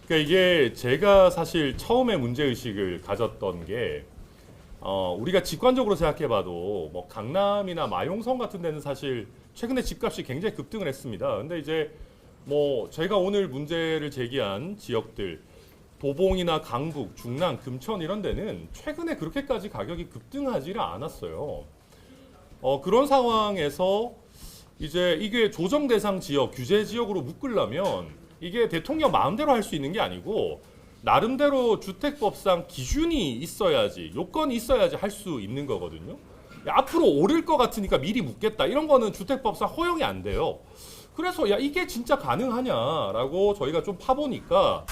그러니까 이게 제가 사실 처음에 문제의식을 가졌던 게, 우리가 직관적으로 생각해봐도 뭐 강남이나 마용성 같은 데는 사실 최근에 집값이 굉장히 급등을 했습니다. 근데 이제 뭐 제가 오늘 문제를 제기한 지역들, 도봉이나 강북, 중랑, 금천 이런 데는 최근에 그렇게까지 가격이 급등하지를 않았어요. 그런 상황에서 이제 이게 조정 대상 지역, 규제 지역으로 묶으려면 이게 대통령 마음대로 할 수 있는 게 아니고 나름대로 주택법상 기준이 있어야지, 요건이 있어야지 할 수 있는 거거든요. 야, 앞으로 오를 것 같으니까 미리 묶겠다. 이런 거는 주택법상 허용이 안 돼요. 그래서 야, 이게 진짜 가능하냐라고 저희가 좀 파보니까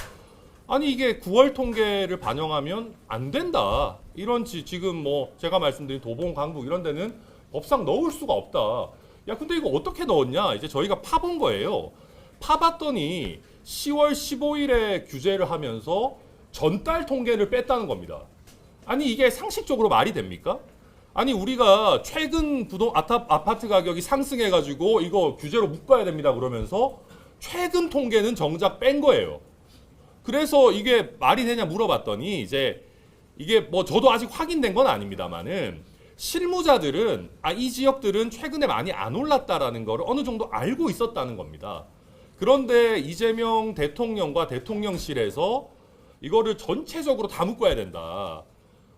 아니 이게 9월 통계를 반영하면 안 된다. 이런 지금 뭐 제가 말씀드린 도봉, 강북 이런 데는 법상 넣을 수가 없다. 야, 근데 이거 어떻게 넣었냐? 이제 저희가 파본 거예요. 파봤더니 10월 15일에 규제를 하면서 전달 통계를 뺐다는 겁니다. 아니 이게 상식적으로 말이 됩니까? 아니 우리가 최근 아파트 가격이 상승해가지고 이거 규제로 묶어야 됩니다 그러면서 최근 통계는 정작 뺀 거예요. 그래서 이게 말이 되냐 물어봤더니 이제 이게 뭐 저도 아직 확인된 건 아닙니다만은 실무자들은 이 지역들은 최근에 많이 안 올랐다라는 걸 어느 정도 알고 있었다는 겁니다. 그런데 이재명 대통령과 대통령실에서 이거를 전체적으로 다 묶어야 된다.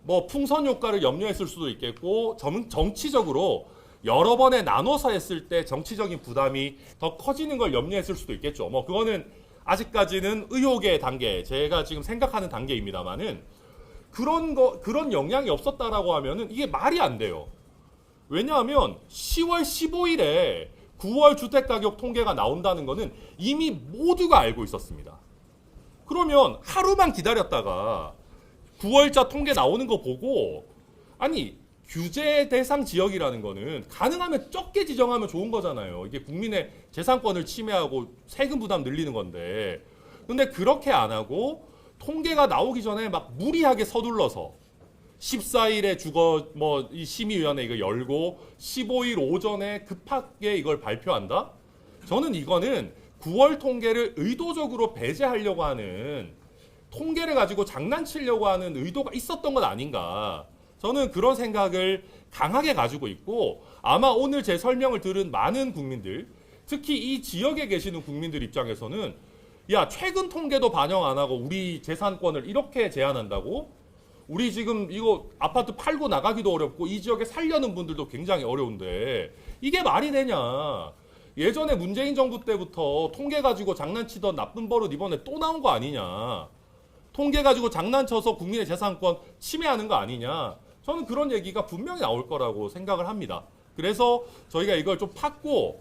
뭐 풍선 효과를 염려했을 수도 있겠고 정치적으로 여러 번에 나눠서 했을 때 정치적인 부담이 더 커지는 걸 염려했을 수도 있겠죠. 뭐 그거는 아직까지는 의혹의 단계, 제가 지금 생각하는 단계입니다만은 그런 영향이 없었다라고 하면은 이게 말이 안 돼요. 왜냐하면 10월 15일에 9월 주택가격 통계가 나온다는 거는 이미 모두가 알고 있었습니다. 그러면 하루만 기다렸다가 9월자 통계 나오는 거 보고 아니 규제 대상 지역이라는 거는 가능하면 적게 지정하면 좋은 거잖아요. 이게 국민의 재산권을 침해하고 세금 부담 늘리는 건데 근데 그렇게 안 하고 통계가 나오기 전에 막 무리하게 서둘러서 14일에 이 심의위원회 이거 열고 15일 오전에 급하게 이걸 발표한다? 저는 이거는 9월 통계를 의도적으로 배제하려고 하는 통계를 가지고 장난치려고 하는 의도가 있었던 건 아닌가. 저는 그런 생각을 강하게 가지고 있고 아마 오늘 제 설명을 들은 많은 국민들, 특히 이 지역에 계시는 국민들 입장에서는 야, 최근 통계도 반영 안 하고 우리 재산권을 이렇게 제한한다고? 우리 지금 이거 아파트 팔고 나가기도 어렵고 이 지역에 살려는 분들도 굉장히 어려운데 이게 말이 되냐? 예전에 문재인 정부 때부터 통계 가지고 장난치던 나쁜 버릇 이번에 또 나온 거 아니냐? 통계 가지고 장난쳐서 국민의 재산권 침해하는 거 아니냐? 저는 그런 얘기가 분명히 나올 거라고 생각을 합니다. 그래서 저희가 이걸 좀 팠고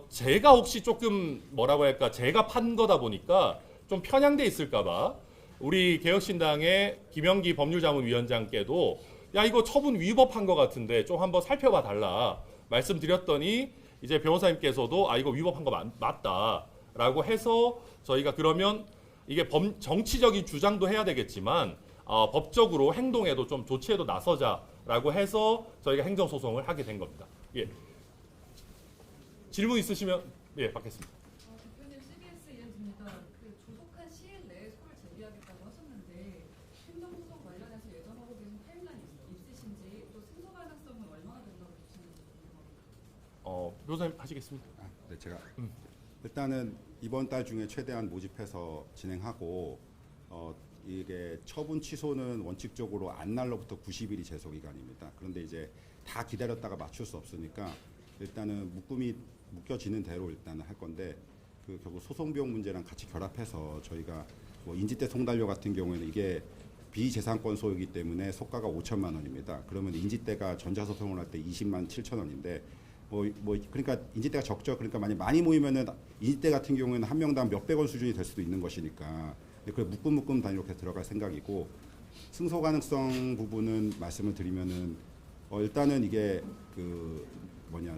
제가 혹시 조금 뭐라고 할까 제가 판 거다 보니까 좀 편향돼 있을까봐 우리 개혁신당의 김영기 법률자문위원장께도 야 이거 처분 위법한 것 같은데 좀 한번 살펴봐 달라 말씀드렸더니 이제 변호사님께서도 이거 위법한 거 맞다라고 해서 저희가 그러면 이게 정치적인 주장도 해야 되겠지만 법적으로 행동에도 좀 조치에도 나서자라고 해서 저희가 행정소송을 하게 된 겁니다. 예. 질문 있으시면 예 받겠습니다. 대표님 CBS 이은지입니다. 그 조속한 시일 내에 소를 제기하겠다고 하셨는데 행정소송 관련해서 예정하고 계신 타임라인 있으신지 또 승소 가능성은 얼마나 된다고 보시는지 궁금합니다. 변호사님 하시겠습니다. 네, 제가 일단은 이번 달 중에 최대한 모집해서 진행하고 이게 처분 취소는 원칙적으로 안날로부터 90일이 제소 기간입니다. 그런데 이제 다 기다렸다가 맞출 수 없으니까 일단은 묶여지는 대로 일단은 할 건데 결국 소송 비용 문제랑 같이 결합해서 저희가 뭐 인지대 송달료 같은 경우에는 이게 비재산권 소유이기 때문에 속가가 5천만 원입니다. 그러면 인지대가 전자소송을 할 때 20만 7천 원인데 그러니까 인지대가 적죠. 그러니까 많이 모이면은 인지대 같은 경우에는 한 명당 몇백 원 수준이 될 수도 있는 것이니까 그 묶음 단위로 이렇게 들어갈 생각이고 승소 가능성 부분은 말씀을 드리면은 일단은 이게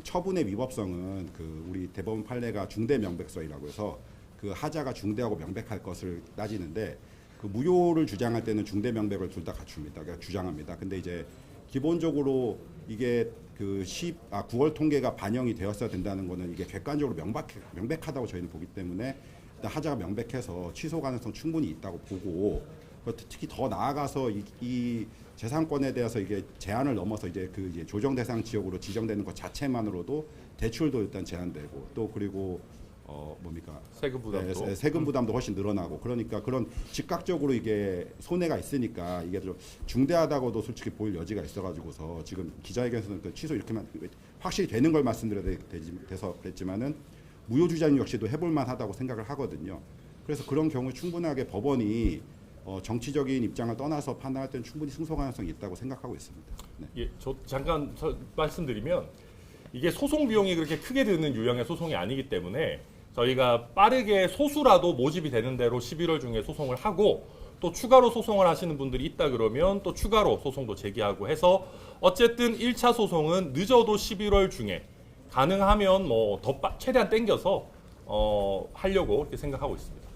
처분의 위법성은 우리 대법원 판례가 중대 명백성이라고 해서 하자가 중대하고 명백할 것을 따지는데 무효를 주장할 때는 중대 명백을 둘 다 갖춥니다. 그러니까 주장합니다. 근데 이제 기본적으로 이게 9월 통계가 반영이 되었어야 된다는 거는 이게 객관적으로 명백하다고 저희는 보기 때문에 일단 하자가 명백해서 취소 가능성 충분히 있다고 보고 특히 더 나아가서 이 재산권에 대해서 이게 제한을 넘어서 이제 그 이제 조정 대상 지역으로 지정되는 것 자체만으로도 대출도 일단 제한되고 또 그리고 뭡니까? 세금 부담도. 네, 세금 부담도 훨씬 늘어나고 그러니까 그런 즉각적으로 이게 손해가 있으니까 이게 좀 중대하다고도 솔직히 보일 여지가 있어가지고서 지금 기자회견에서는 그 취소 이렇게만 확실히 되는 걸 말씀드려야 돼서 그랬지만은 무효 주장 역시도 해볼만하다고 생각을 하거든요. 그래서 그런 경우 충분하게 법원이 정치적인 입장을 떠나서 판단할 때는 충분히 승소 가능성이 있다고 생각하고 있습니다. 네. 예, 저 잠깐 말씀드리면 이게 소송 비용이 그렇게 크게 드는 유형의 소송이 아니기 때문에 저희가 빠르게 소수라도 모집이 되는 대로 11월 중에 소송을 하고 또 추가로 소송을 하시는 분들이 있다 그러면 또 추가로 소송도 제기하고 해서 어쨌든 1차 소송은 늦어도 11월 중에 가능하면 뭐 더 최대한 땡겨서 하려고 이렇게 생각하고 있습니다.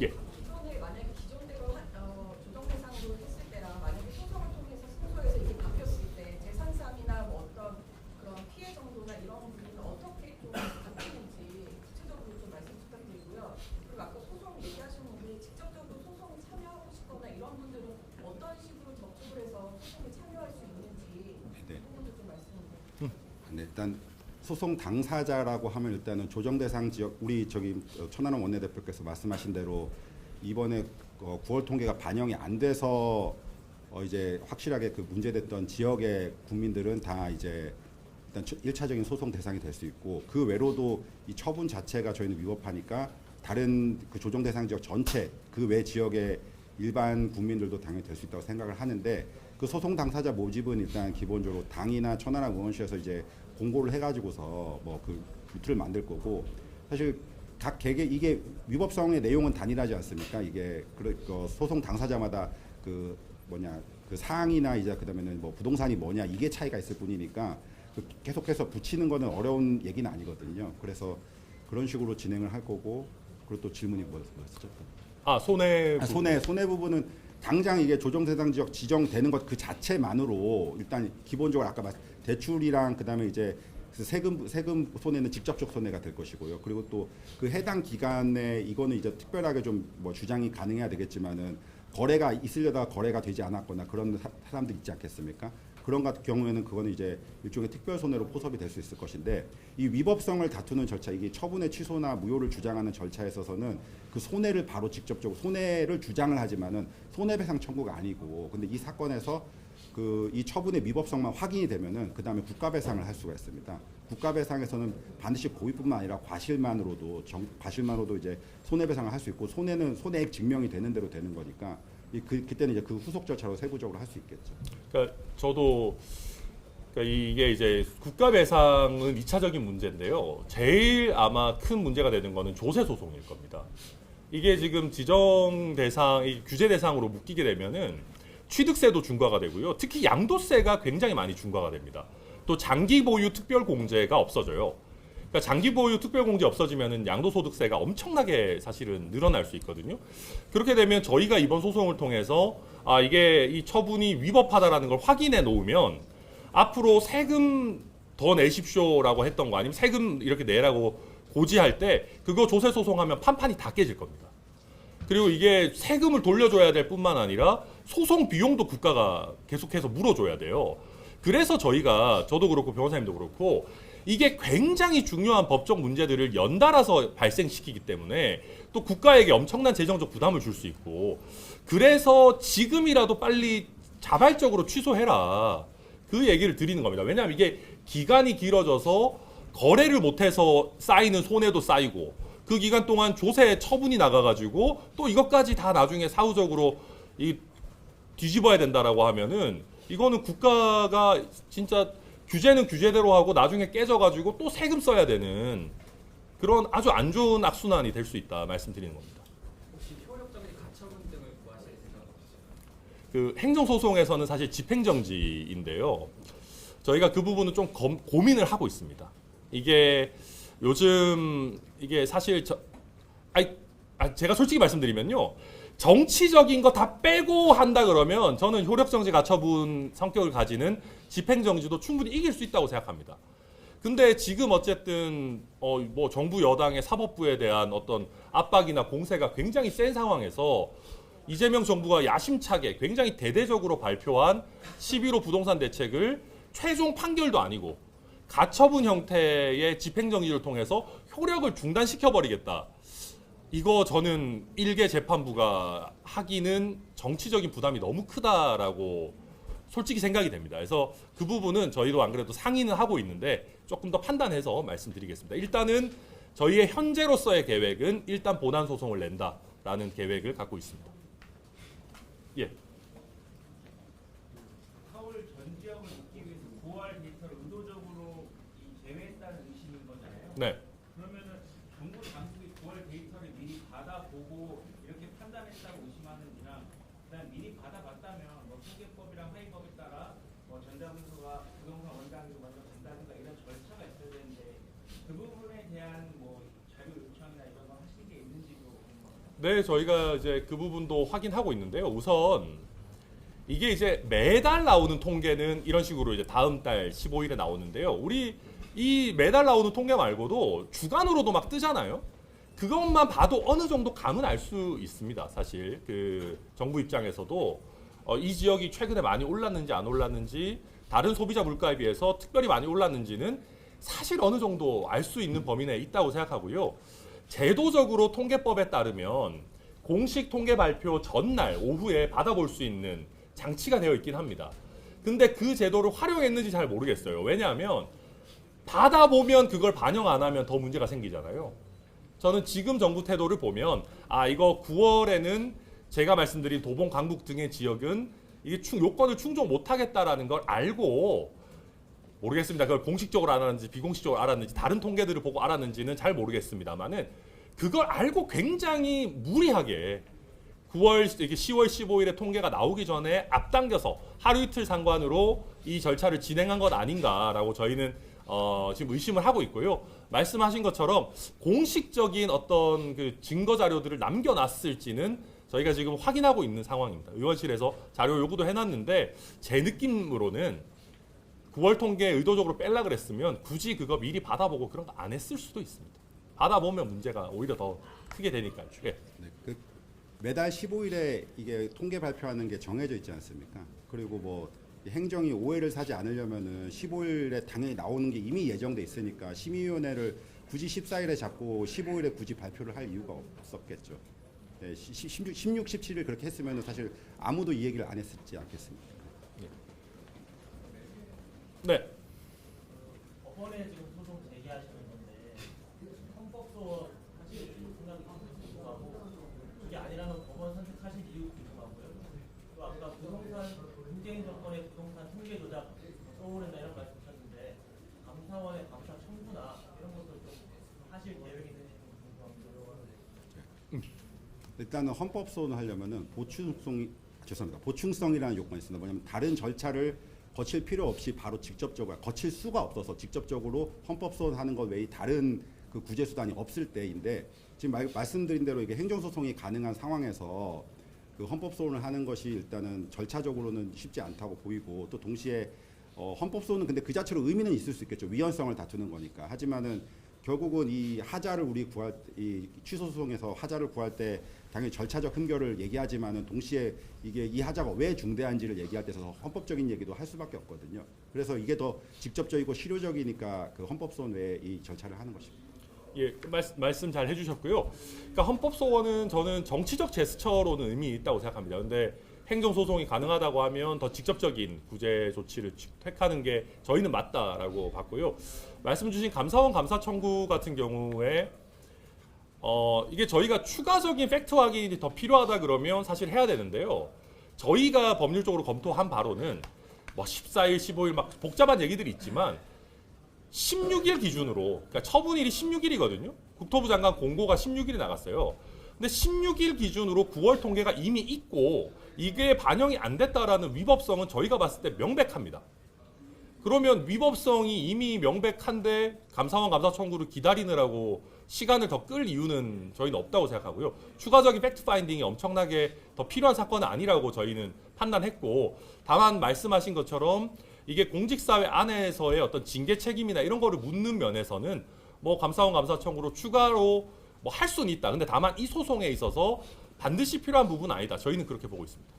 예. 기존에 만약에 기존대로 조정 대상으로 했을 때랑 만약에 소송을 통해서 승소해서 이게 바뀌었을 때 재산상이나 뭐 어떤 그런 피해 정도나 이런 부분은 어떻게 좀 바뀌는지 구체적으로 좀 말씀 부탁드리고요. 그리고 아까 소송 얘기하셨는데 직접적으로 소송에 참여하고 싶거나 이런 분들은 어떤 식으로 접촉을 해서 소송에 참여할 수 있는지 네. 그 부분도 좀 말씀 부탁드립니다. 네, 일단 소송 당사자라고 하면 일단은 조정 대상 지역 우리 저기 천하람 원내대표께서 말씀하신 대로 이번에 9월 통계가 반영이 안 돼서 이제 확실하게 그 문제됐던 지역의 국민들은 다 이제 일단 1차적인 소송 대상이 될 수 있고 그 외로도 이 처분 자체가 저희는 위법하니까 다른 그 조정 대상 지역 전체 그 외 지역의 일반 국민들도 당연히 될 수 있다고 생각을 하는데 그 소송 당사자 모집은 일단 기본적으로 당이나 천하람 의원실에서 이제 공고를 해가지고서 뭐 그 루트를 만들 거고 사실 각 개개 이게 위법성의 내용은 단일하지 않습니까? 이게 그 소송 당사자마다 그 사항이나 이제 그다음에는 뭐 부동산이 뭐냐 이게 차이가 있을 뿐이니까 계속해서 붙이는 거는 어려운 얘기는 아니거든요. 그래서 그런 식으로 진행을 할 거고 그리고 또 질문이 뭐였었죠? 손해 부분은 당장 이게 조정 대상 지역 지정되는 것 그 자체만으로 일단 기본적으로 아까 대출이랑 그다음에 이제 세금 손해는 직접적 손해가 될 것이고요. 그리고 또 그 해당 기간에 이거는 이제 특별하게 좀 뭐 주장이 가능해야 되겠지만은 거래가 있으려다가 거래가 되지 않았거나 그런 사람들 있지 않겠습니까? 그런 같은 경우에는 그거는 이제 일종의 특별 손해로 포섭이 될 수 있을 것인데 이 위법성을 다투는 절차 이게 처분의 취소나 무효를 주장하는 절차에 있어서는 그 손해를 바로 직접적으로 손해를 주장을 하지만은 손해배상 청구가 아니고 근데 이 사건에서 그 이 처분의 위법성만 확인이 되면은 그 다음에 국가배상을 할 수가 있습니다. 국가배상에서는 반드시 고의뿐만 아니라 과실만으로도 이제 손해배상을 할 수 있고 손해는 손해액 증명이 되는 대로 되는 거니까 그때는 이제 그 후속 절차로 세부적으로 할 수 있겠죠. 그러니까 저도 이게 이제 국가배상은 2차적인 문제인데요. 제일 아마 큰 문제가 되는 거는 조세 소송일 겁니다. 이게 지금 지정 대상, 규제 대상으로 묶이게 되면은 취득세도 중과가 되고요. 특히 양도세가 굉장히 많이 중과가 됩니다. 또 장기 보유 특별 공제가 없어져요. 그러니까 장기 보유 특별 공제 없어지면은 양도소득세가 엄청나게 사실은 늘어날 수 있거든요. 그렇게 되면 저희가 이번 소송을 통해서 이게 이 처분이 위법하다라는 걸 확인해 놓으면 앞으로 세금 더 내십시오라고 했던 거 아니면 세금 이렇게 내라고 고지할 때 그거 조세 소송하면 판판이 다 깨질 겁니다. 그리고 이게 세금을 돌려줘야 될 뿐만 아니라 소송 비용도 국가가 계속해서 물어줘야 돼요. 그래서 저도 그렇고 변호사님도 그렇고 이게 굉장히 중요한 법적 문제들을 연달아서 발생시키기 때문에 또 국가에게 엄청난 재정적 부담을 줄 수 있고 그래서 지금이라도 빨리 자발적으로 취소해라. 그 얘기를 드리는 겁니다. 왜냐하면 이게 기간이 길어져서 거래를 못해서 쌓이는 손해도 쌓이고 그 기간 동안 조세 처분이 나가가지고 또 이것까지 다 나중에 사후적으로 뒤집어야 된다라고 하면은 이거는 국가가 진짜 규제는 규제대로 하고 나중에 깨져가지고 또 세금 써야 되는 그런 아주 안 좋은 악순환이 될 수 있다 말씀드리는 겁니다. 혹시 효력적인 가처분 등을 구하실 생각 없으신가요? 그 행정소송에서는 사실 집행정지인데요. 저희가 그 부분은 좀 고민을 하고 있습니다. 이게 요즘 이게 사실 제가 솔직히 말씀드리면요. 정치적인 거 다 빼고 한다 그러면 저는 효력정지 가처분 성격을 가지는 집행정지도 충분히 이길 수 있다고 생각합니다. 근데 지금 어쨌든 뭐 정부 여당의 사법부에 대한 어떤 압박이나 공세가 굉장히 센 상황에서 이재명 정부가 야심차게 굉장히 대대적으로 발표한 11호 부동산 대책을 최종 판결도 아니고 가처분 형태의 집행정지를 통해서 효력을 중단시켜버리겠다. 이거 저는 일개 재판부가 하기는 정치적인 부담이 너무 크다라고 솔직히 생각이 됩니다. 그래서 그 부분은 저희도 안 그래도 상의는 하고 있는데 조금 더 판단해서 말씀드리겠습니다. 일단은 저희의 현재로서의 계획은 일단 본안 소송을 낸다라는 계획을 갖고 있습니다. 예. 서울 전 지역을 묶기 위해서 9월 데이터를 의도적으로 제외했다는 의심인 거잖아요. 네. 그러면은 정부 당국이 9월 데이터를 미리 받아보고 이렇게 판단했다고 의심하는지랑 그다음 미리 받아봤다면 뭐 통계법이랑 회의법에 따라 뭐 전자문서가 부동산 원장으로 먼저 간다든가 이런 절차가 있어야 되는데 그 부분에 대한 뭐 자료 요청이나 이런 거 하신 게 있는지도 궁금합니다. 네, 저희가 이제 그 부분도 확인하고 있는데요. 우선 이게 이제 매달 나오는 통계는 이런 식으로 이제 다음 달 15일에 나오는데요. 우리 이 매달 나오는 통계 말고도 주간으로도 막 뜨잖아요. 그것만 봐도 어느 정도 감은 알 수 있습니다. 사실 그 정부 입장에서도 이 지역이 최근에 많이 올랐는지 안 올랐는지 다른 소비자 물가에 비해서 특별히 많이 올랐는지는 사실 어느 정도 알 수 있는 범위 내에 있다고 생각하고요. 제도적으로 통계법에 따르면 공식 통계 발표 전날 오후에 받아볼 수 있는 장치가 되어 있긴 합니다. 근데 그 제도를 활용했는지 잘 모르겠어요. 왜냐하면 받아보면 그걸 반영 안 하면 더 문제가 생기잖아요. 저는 지금 정부 태도를 보면 이거 9월에는 제가 말씀드린 도봉, 강북 등의 지역은 이게 요건을 충족 못하겠다라는 걸 알고 모르겠습니다. 그걸 공식적으로 알았는지 비공식적으로 알았는지 다른 통계들을 보고 알았는지는 잘 모르겠습니다만은 그걸 알고 굉장히 무리하게 9월 이게 10월 15일에 통계가 나오기 전에 앞당겨서 하루 이틀 상관으로 이 절차를 진행한 것 아닌가라고 저희는 지금 의심을 하고 있고요. 말씀하신 것처럼 공식적인 어떤 그 증거 자료들을 남겨놨을지는 저희가 지금 확인하고 있는 상황입니다. 의원실에서 자료 요구도 해놨는데 제 느낌으로는 9월 통계 의도적으로 뺄라 그랬으면 굳이 그거 미리 받아보고 그런 거 안 했을 수도 있습니다. 받아보면 문제가 오히려 더 크게 되니까요. 예. 네, 그 매달 15일에 이게 통계 발표하는 게 정해져 있지 않습니까? 그리고 뭐 행정이 오해를 사지 않으려면은 15일에 당연히 나오는 게 이미 예정돼 있으니까 심의위원회를 굳이 14일에 잡고 15일에 굳이 발표를 할 이유가 없었겠죠. 네, 16, 17일 그렇게 했으면은 사실 아무도 이 얘기를 안 했지 않겠습니까? 네. 법원에 지금 소송 제기하시는 건데 헌법소원 하실 생각이 궁금하고 그게 아니라면 법원 선택하실 이유도 궁금하고요. 또 아까 부동산 문재인 정권의 부동산 통계 조작 소홀했나 이런 말씀하셨는데 감사원의 감사 청구나 이런 것도 좀 하실 계획이 되시는 궁금합니다. 일단은 헌법소원을 하려면은 보충성이라는 요건이 있습니다. 뭐냐면 다른 절차를 거칠 필요 없이 바로 직접적으로 거칠 수가 없어서 직접적으로 헌법소원하는 것 외에 다른 그 구제 수단이 없을 때인데 지금 말씀드린 대로 이게 행정소송이 가능한 상황에서 그 헌법소원을 하는 것이 일단은 절차적으로는 쉽지 않다고 보이고 또 동시에 헌법소원은 근데 그 자체로 의미는 있을 수 있겠죠. 위헌성을 다투는 거니까. 하지만은 결국은 이 하자를 이 취소소송에서 하자를 구할 때 당연히 절차적 흠결을 얘기하지만은 동시에 이게 이 하자가 왜 중대한지를 얘기할 때 있어서 헌법적인 얘기도 할 수밖에 없거든요. 그래서 이게 더 직접적이고 실효적이니까 그 헌법소원 외에 이 절차를 하는 것입니다. 예, 말씀 잘 해주셨고요. 그러니까 헌법소원은 저는 정치적 제스처로는 의미 있다고 생각합니다. 그런데 행정소송이 가능하다고 하면 더 직접적인 구제 조치를 택하는 게 저희는 맞다라고 봤고요. 말씀 주신 감사원 감사 청구 같은 경우에 이게 저희가 추가적인 팩트 확인이 더 필요하다 그러면 사실 해야 되는데요. 저희가 법률적으로 검토한 바로는 뭐 14일, 15일 막 복잡한 얘기들이 있지만 16일 기준으로, 그러니까 처분일이 16일이거든요. 국토부 장관 공고가 16일에 나갔어요. 근데 16일 기준으로 9월 통계가 이미 있고 이게 반영이 안 됐다라는 위법성은 저희가 봤을 때 명백합니다. 그러면 위법성이 이미 명백한데 감사원 감사 청구를 기다리느라고 시간을 더 끌 이유는 저희는 없다고 생각하고요. 추가적인 팩트 파인딩이 엄청나게 더 필요한 사건은 아니라고 저희는 판단했고, 다만 말씀하신 것처럼 이게 공직사회 안에서의 어떤 징계 책임이나 이런 거를 묻는 면에서는 뭐 감사원 감사청구로 추가로 뭐 할 수는 있다. 근데 다만 이 소송에 있어서 반드시 필요한 부분은 아니다. 저희는 그렇게 보고 있습니다.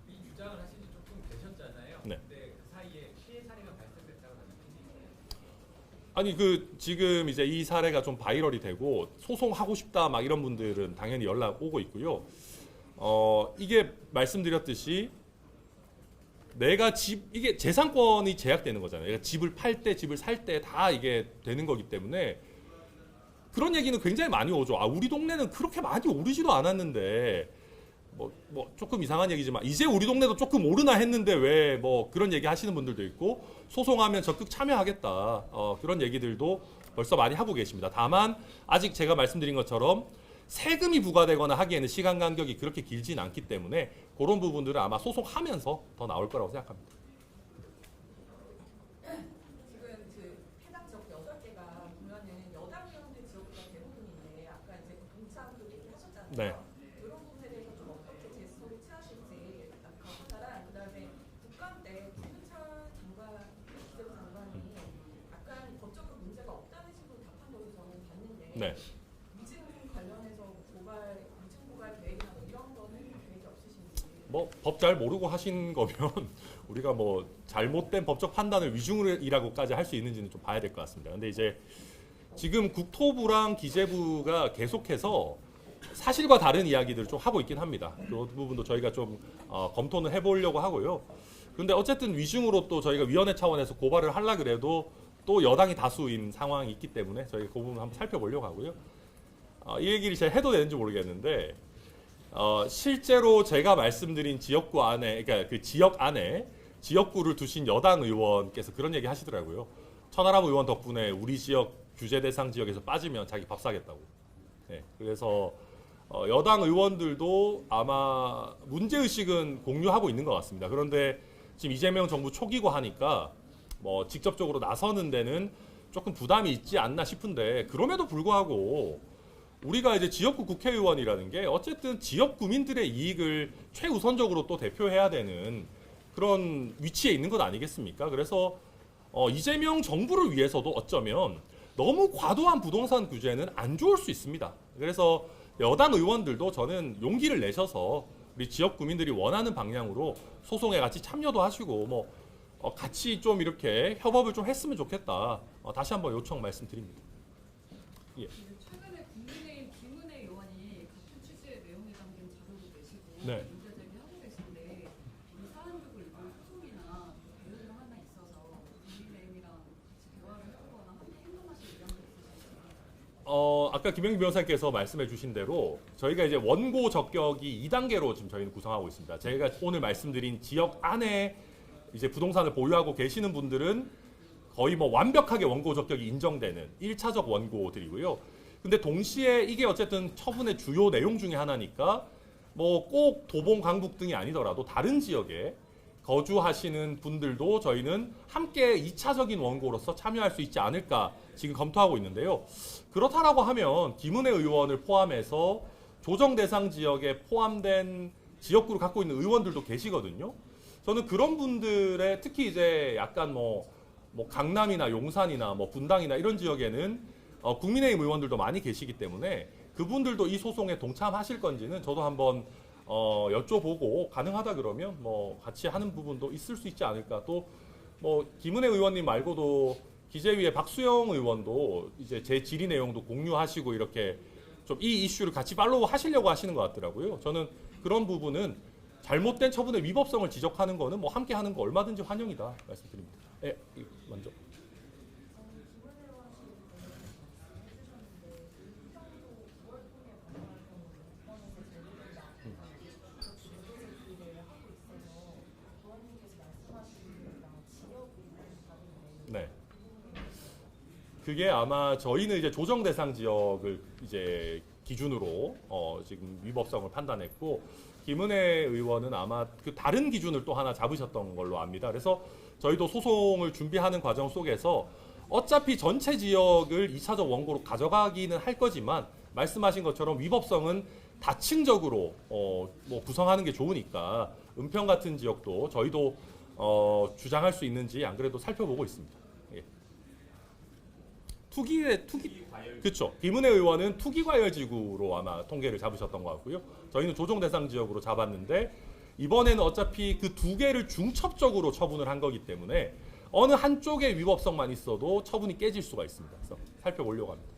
이 주장을 하신 지 조금 되셨잖아요. 네. 근데 그 사이에 피해 사례가 발생됐다고 하는 아니 그 지금 이제 이 사례가 좀 바이럴이 되고 소송하고 싶다 막 이런 분들은 당연히 연락 오고 있고요. 이게 말씀드렸듯이 내가 이게 재산권이 제약되는 거잖아요. 내가 집을 팔 때, 집을 살 때 다 이게 되는 거기 때문에 그런 얘기는 굉장히 많이 오죠. 아, 우리 동네는 그렇게 많이 오르지도 않았는데 뭐 조금 이상한 얘기지만 이제 우리 동네도 조금 오르나 했는데 왜 뭐 그런 얘기 하시는 분들도 있고 소송하면 적극 참여하겠다. 그런 얘기들도 벌써 많이 하고 계십니다. 다만 아직 제가 말씀드린 것처럼 세금이 부과되거나 하기에는 시간 간격이 그렇게 길진 않기 때문에 그런 부분들은 아마 소송하면서 더 나올 거라고 생각합니다. 지금 그 해당 지역 8개가 보면은 여당 의원들 지역구가 대부분인데 아까 이제 동창도 얘기하셨잖아요. 네. 이런 부분에 대해서 좀 어떻게 제스처를 취하실지 하나랑 그다음에 국감 때 김현철 장관, 기재부 장관이 약간 법적으로 문제가 없다는 식으로 답한 걸로 저는 봤는데 네. 위증 관련해서 위증 고발 계획이나 뭐 이런 거는 계획이 없으신지. 뭐 법 잘 모르고 하신 거면 우리가 뭐 잘못된 법적 판단을 위증이라고까지 할 수 있는지는 좀 봐야 될 것 같습니다. 근데 이제 지금 국토부랑 기재부가 계속해서 사실과 다른 이야기들을 좀 하고 있긴 합니다. 그 부분도 저희가 좀 검토는 해보려고 하고요. 근데 어쨌든 위증으로 또 저희가 위원회 차원에서 고발을 하려 그래도 또 여당이 다수인 상황이 있기 때문에 저희가 그 부분 한번 살펴보려고 하고요. 이 얘기를 제가 해도 되는지 모르겠는데 실제로 제가 말씀드린 지역구 안에, 그러니까 그 지역 안에 지역구를 두신 여당 의원께서 그런 얘기 하시더라고요. 천하람 의원 덕분에 우리 지역 규제 대상 지역에서 빠지면 자기 밥 사겠다고. 네, 그래서 여당 의원들도 아마 문제의식은 공유하고 있는 것 같습니다. 그런데 지금 이재명 정부 초기고 하니까 뭐 직접적으로 나서는 데는 조금 부담이 있지 않나 싶은데 그럼에도 불구하고 우리가 이제 지역구 국회의원이라는 게 어쨌든 지역 구민들의 이익을 최우선적으로 또 대표해야 되는 그런 위치에 있는 것 아니겠습니까? 그래서 이재명 정부를 위해서도 어쩌면 너무 과도한 부동산 규제는 안 좋을 수 있습니다. 그래서 여당 의원들도 저는 용기를 내셔서 우리 지역 구민들이 원하는 방향으로 소송에 같이 참여도 하시고 뭐 같이 좀 이렇게 협업을 좀 했으면 좋겠다. 다시 한번 요청 말씀드립니다. 예. 최근에 국민의힘 김은혜 의원이 같은 취지의 내용이 담긴 자료도 내시고 네. 문제 제기하고 계신데 이 사안들을 이번 소송이나 대응을 하나 있어서 국민의힘이랑 같이 대화를 해보거나 함께 행동하실 의향도 있으신가요? 아까 김영기 변호사님께서 말씀해 주신 대로 저희가 이제 원고 적격이 2단계로 지금 저희는 구성하고 있습니다. 저희가 오늘 말씀드린 지역 안에 이제 부동산을 보유하고 계시는 분들은 거의 뭐 완벽하게 원고 적격이 인정되는 1차적 원고들이고요. 근데 동시에 이게 어쨌든 처분의 주요 내용 중에 하나니까 뭐 꼭 도봉, 강북 등이 아니더라도 다른 지역에 거주하시는 분들도 저희는 함께 2차적인 원고로서 참여할 수 있지 않을까 지금 검토하고 있는데요. 그렇다라고 하면 김은혜 의원을 포함해서 조정 대상 지역에 포함된 지역구를 갖고 있는 의원들도 계시거든요. 저는 그런 분들의 특히 이제 약간 뭐 강남이나 용산이나 뭐 분당이나 이런 지역에는 국민의힘 의원들도 많이 계시기 때문에 그분들도 이 소송에 동참하실 건지는 저도 한번 여쭤보고 가능하다 그러면 뭐 같이 하는 부분도 있을 수 있지 않을까. 또 뭐 김은혜 의원님 말고도 기재위의 박수영 의원도 이제 제 질의 내용도 공유하시고 이렇게 좀 이 이슈를 같이 팔로우 하시려고 하시는 것 같더라고요. 저는 그런 부분은 잘못된 처분의 위법성을 지적하는 거는 뭐 함께 하는 거 얼마든지 환영이다 말씀드립니다. 예, 먼저. 네. 그게 아마 저희는 이제 조정 대상 지역을 이제 기준으로 지금 위법성을 판단했고 김은혜 의원은 아마 그 다른 기준을 또 하나 잡으셨던 걸로 압니다. 그래서 저희도 소송을 준비하는 과정 속에서 어차피 전체 지역을 2차적 원고로 가져가기는 할 거지만 말씀하신 것처럼 위법성은 다층적으로 뭐 구성하는 게 좋으니까 은평 같은 지역도 저희도 주장할 수 있는지 안 그래도 살펴보고 있습니다. 예. 투기 그렇죠. 김은혜 의원은 투기과열지구로 아마 통계를 잡으셨던 것 같고요. 저희는 조정 대상 지역으로 잡았는데 이번에는 어차피 그 두 개를 중첩적으로 처분을 한 거기 때문에 어느 한쪽의 위법성만 있어도 처분이 깨질 수가 있습니다. 그래서 살펴보려고 합니다.